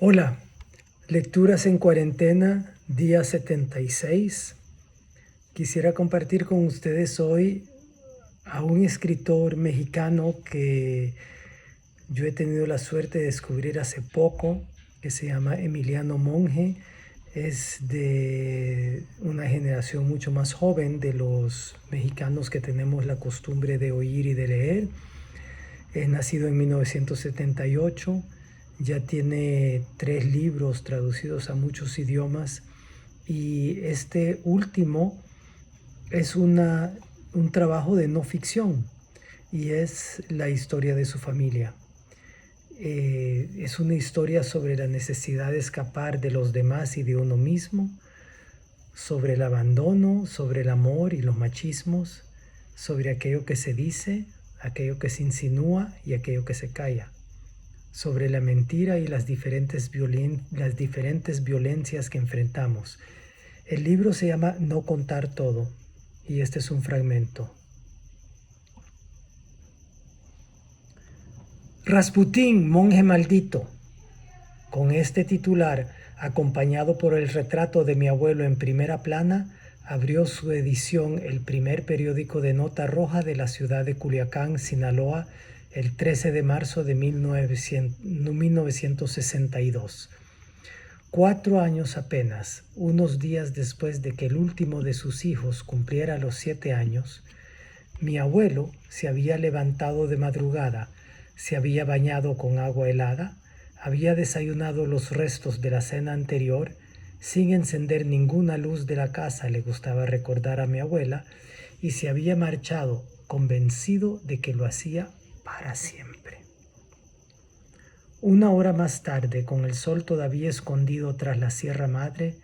Hola, lecturas en cuarentena, día 76. Quisiera compartir con ustedes hoy a un escritor mexicano que yo he tenido la suerte de descubrir hace poco, que se llama Emiliano Monge. Es de una generación mucho más joven de los mexicanos que tenemos la costumbre de oír y de leer. Es nacido en 1978, ya tiene 3 libros traducidos a muchos idiomas y este último es un trabajo de no ficción y es la historia de su familia. Es una historia sobre la necesidad de escapar de los demás y de uno mismo, sobre el abandono, sobre el amor y los machismos, sobre aquello que se dice, aquello que se insinúa y aquello que se calla, sobre la mentira y las diferentes violencias que enfrentamos. El libro se llama No contar todo y este es un fragmento. Rasputín, monje maldito. Con este titular, acompañado por el retrato de mi abuelo en primera plana, abrió su edición el primer periódico de nota roja de la ciudad de Culiacán, Sinaloa, el 13 de marzo de 1962. 4 años apenas, unos días después de que el último de sus hijos cumpliera los 7 años, mi abuelo se había levantado de madrugada, se había bañado con agua helada, había desayunado los restos de la cena anterior, sin encender ninguna luz de la casa, le gustaba recordar a mi abuela, y se había marchado convencido de que lo hacía para siempre. 1 hora más tarde, con el sol todavía escondido tras la Sierra Madre,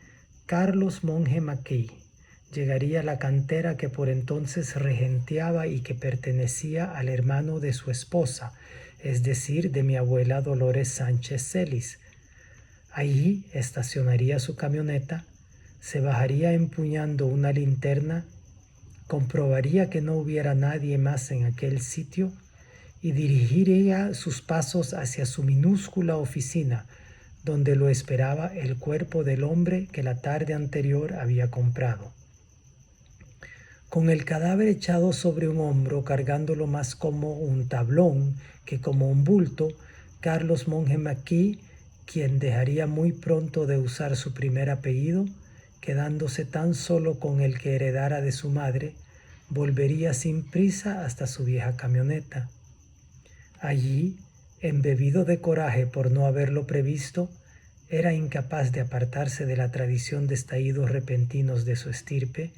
Carlos Monge Mackey llegaría a la cantera que por entonces regenteaba y que pertenecía al hermano de su esposa, es decir, de mi abuela Dolores Sánchez Celis. Allí estacionaría su camioneta, se bajaría empuñando una linterna, comprobaría que no hubiera nadie más en aquel sitio y dirigiría sus pasos hacia su minúscula oficina, donde lo esperaba el cuerpo del hombre que la tarde anterior había comprado. Con el cadáver echado sobre un hombro, cargándolo más como un tablón que como un bulto, Carlos Monge Mackey, quien dejaría muy pronto de usar su primer apellido, quedándose tan solo con el que heredara de su madre, volvería sin prisa hasta su vieja camioneta. Allí, embebido de coraje por no haberlo previsto, era incapaz de apartarse de la tradición de estallidos repentinos de su estirpe,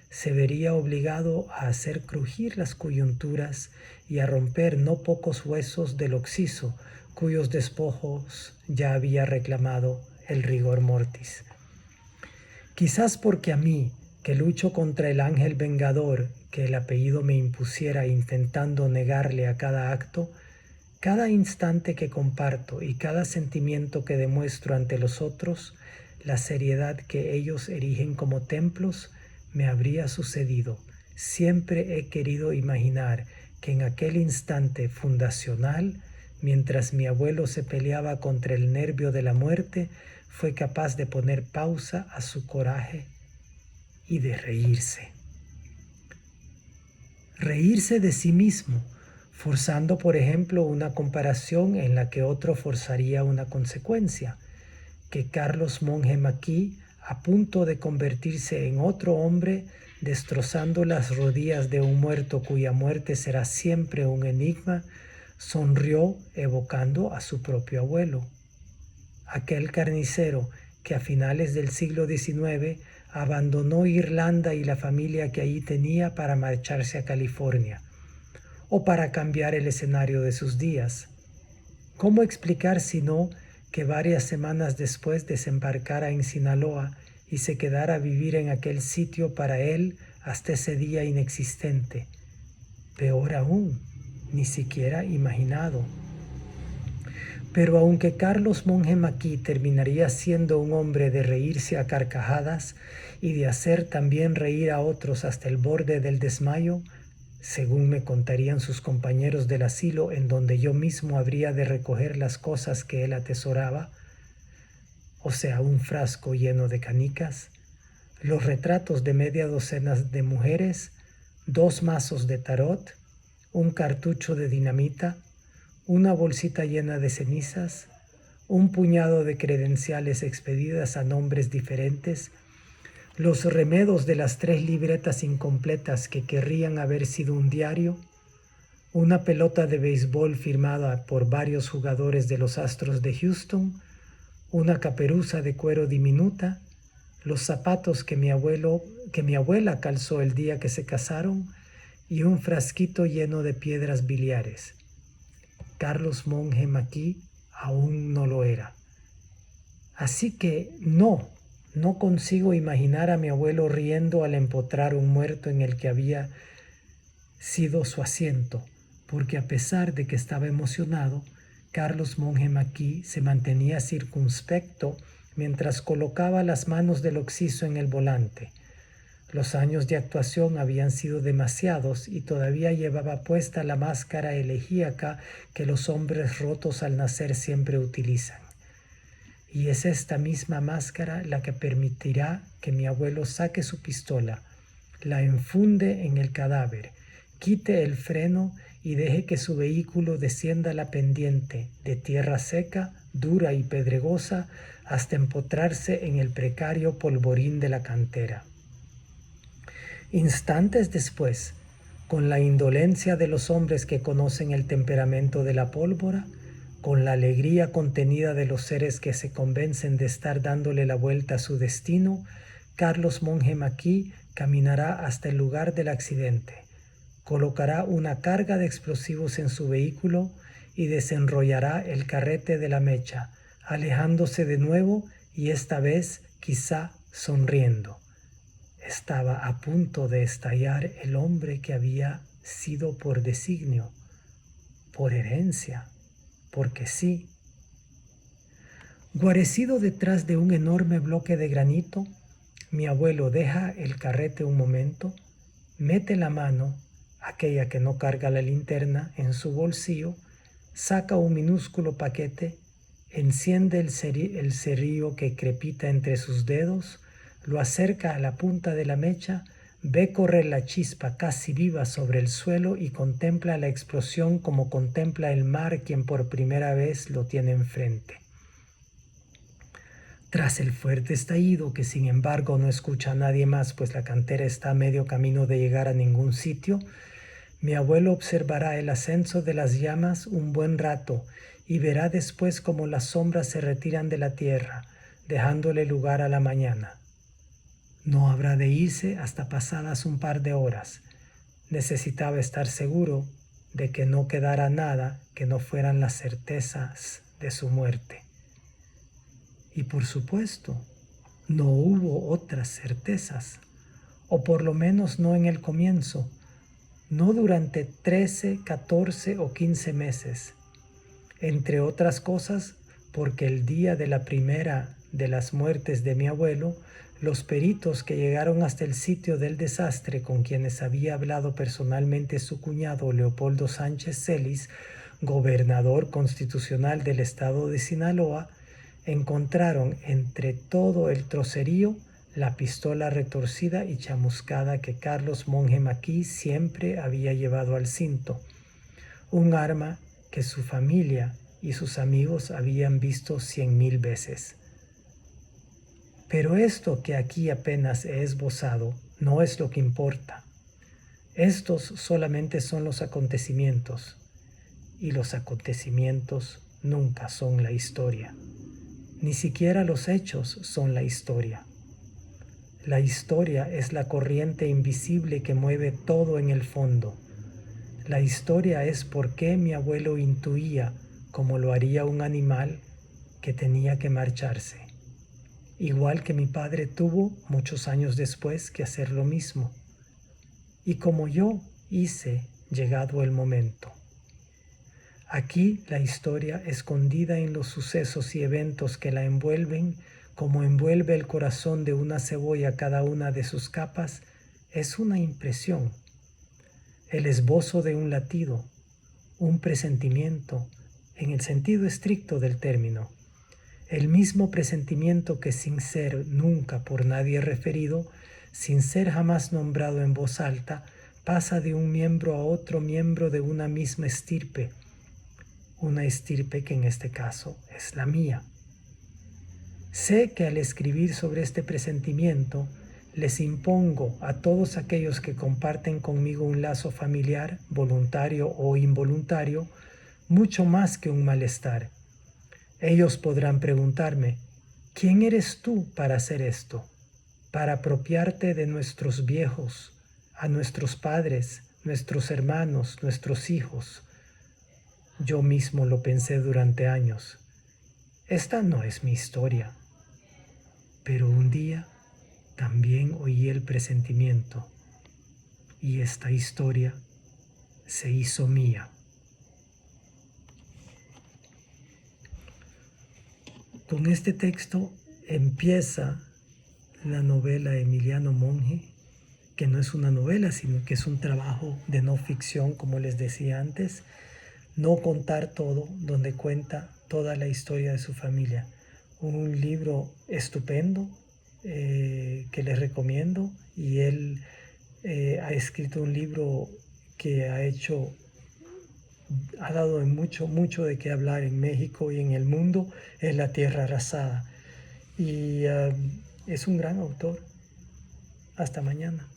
se vería obligado a hacer crujir las coyunturas y a romper no pocos huesos del occiso, cuyos despojos ya había reclamado el rigor mortis. Quizás porque a mí, que lucho contra el ángel vengador que el apellido me impusiera intentando negarle a cada acto, cada instante que comparto y cada sentimiento que demuestro ante los otros, la seriedad que ellos erigen como templos, me habría sucedido. Siempre he querido imaginar que en aquel instante fundacional, mientras mi abuelo se peleaba contra el nervio de la muerte, fue capaz de poner pausa a su coraje y de reírse. Reírse de sí mismo, forzando, por ejemplo, una comparación en la que otro forzaría una consecuencia, que Carlos Monge Mackey, a punto de convertirse en otro hombre, destrozando las rodillas de un muerto cuya muerte será siempre un enigma, sonrió evocando a su propio abuelo. Aquel carnicero que a finales del siglo XIX abandonó Irlanda y la familia que allí tenía para marcharse a California, o para cambiar el escenario de sus días. ¿Cómo explicar sino que varias semanas después desembarcara en Sinaloa y se quedara a vivir en aquel sitio para él hasta ese día inexistente? Peor aún, ni siquiera imaginado. Pero aunque Carlos Monge Mackey terminaría siendo un hombre de reírse a carcajadas y de hacer también reír a otros hasta el borde del desmayo, según me contarían sus compañeros del asilo en donde yo mismo habría de recoger las cosas que él atesoraba, o sea, un frasco lleno de canicas, los retratos de media docena de mujeres, 2 mazos de tarot, un cartucho de dinamita, una bolsita llena de cenizas, un puñado de credenciales expedidas a nombres diferentes, los remedos de las 3 libretas incompletas que querrían haber sido un diario, una pelota de béisbol firmada por varios jugadores de los Astros de Houston, una caperuza de cuero diminuta, los zapatos que mi abuela calzó el día que se casaron y un frasquito lleno de piedras biliares. Carlos Monge Maquis aún no lo era. Así que no consigo imaginar a mi abuelo riendo al empotrar un muerto en el que había sido su asiento, porque a pesar de que estaba emocionado, Carlos Monge Maquis se mantenía circunspecto mientras colocaba las manos del occiso en el volante. Los años de actuación habían sido demasiados y todavía llevaba puesta la máscara elegíaca que los hombres rotos al nacer siempre utilizan. Y es esta misma máscara la que permitirá que mi abuelo saque su pistola, la enfunde en el cadáver, quite el freno y deje que su vehículo descienda la pendiente de tierra seca, dura y pedregosa hasta empotrarse en el precario polvorín de la cantera. Instantes después, con la indolencia de los hombres que conocen el temperamento de la pólvora, con la alegría contenida de los seres que se convencen de estar dándole la vuelta a su destino, Carlos Monge Maquis caminará hasta el lugar del accidente, colocará una carga de explosivos en su vehículo y desenrollará el carrete de la mecha, alejándose de nuevo y esta vez quizá sonriendo. Estaba a punto de estallar el hombre que había sido por designio, por herencia, porque sí. Guarecido detrás de un enorme bloque de granito, mi abuelo deja el carrete un momento, mete la mano, aquella que no carga la linterna, en su bolsillo, saca un minúsculo paquete, enciende el cerillo que crepita entre sus dedos, lo acerca a la punta de la mecha, ve correr la chispa casi viva sobre el suelo y contempla la explosión como contempla el mar quien por primera vez lo tiene enfrente. Tras el fuerte estallido, que sin embargo no escucha a nadie más, pues la cantera está a medio camino de llegar a ningún sitio, mi abuelo observará el ascenso de las llamas un buen rato y verá después cómo las sombras se retiran de la tierra, dejándole lugar a la mañana. No habrá de irse hasta pasadas un par de horas. Necesitaba estar seguro de que no quedara nada que no fueran las certezas de su muerte. Y por supuesto, no hubo otras certezas, o por lo menos no en el comienzo, no durante 13, 14 o 15 meses. Entre otras cosas, porque el día de la primera de las muertes de mi abuelo, los peritos que llegaron hasta el sitio del desastre, con quienes había hablado personalmente su cuñado Leopoldo Sánchez Celis, gobernador constitucional del estado de Sinaloa, encontraron entre todo el trocerío la pistola retorcida y chamuscada que Carlos Monge Maquis siempre había llevado al cinto, un arma que su familia y sus amigos habían visto 100,000 veces. Pero esto que aquí apenas he esbozado no es lo que importa. Estos solamente son los acontecimientos, y los acontecimientos nunca son la historia. Ni siquiera los hechos son la historia. La historia es la corriente invisible que mueve todo en el fondo. La historia es por qué mi abuelo intuía, como lo haría un animal, que tenía que marcharse. Igual que mi padre tuvo, muchos años después, que hacer lo mismo. Y como yo hice, llegado el momento. Aquí la historia, escondida en los sucesos y eventos que la envuelven, como envuelve el corazón de una cebolla cada una de sus capas, es una impresión, el esbozo de un latido, un presentimiento, en el sentido estricto del término. el mismo presentimiento que sin ser nunca por nadie referido, sin ser jamás nombrado en voz alta, pasa de un miembro a otro miembro de una misma estirpe, una estirpe que en este caso es la mía. Sé que al escribir sobre este presentimiento, les impongo a todos aquellos que comparten conmigo un lazo familiar, voluntario o involuntario, mucho más que un malestar. Ellos podrán preguntarme, ¿quién eres tú para hacer esto? Para apropiarte de nuestros viejos, a nuestros padres, nuestros hermanos, nuestros hijos. Yo mismo lo pensé durante años. Esta no es mi historia. Pero un día también oí el presentimiento y esta historia se hizo mía. Con este texto empieza la novela Emiliano Monge, que no es una novela, sino que es un trabajo de no ficción, como les decía antes, no contar todo, donde cuenta toda la historia de su familia. Un libro estupendo que les recomiendo, y él ha escrito un libro que ha dado mucho de qué hablar en México y en el mundo, es La Tierra Arrasada. Y es un gran autor. Hasta mañana.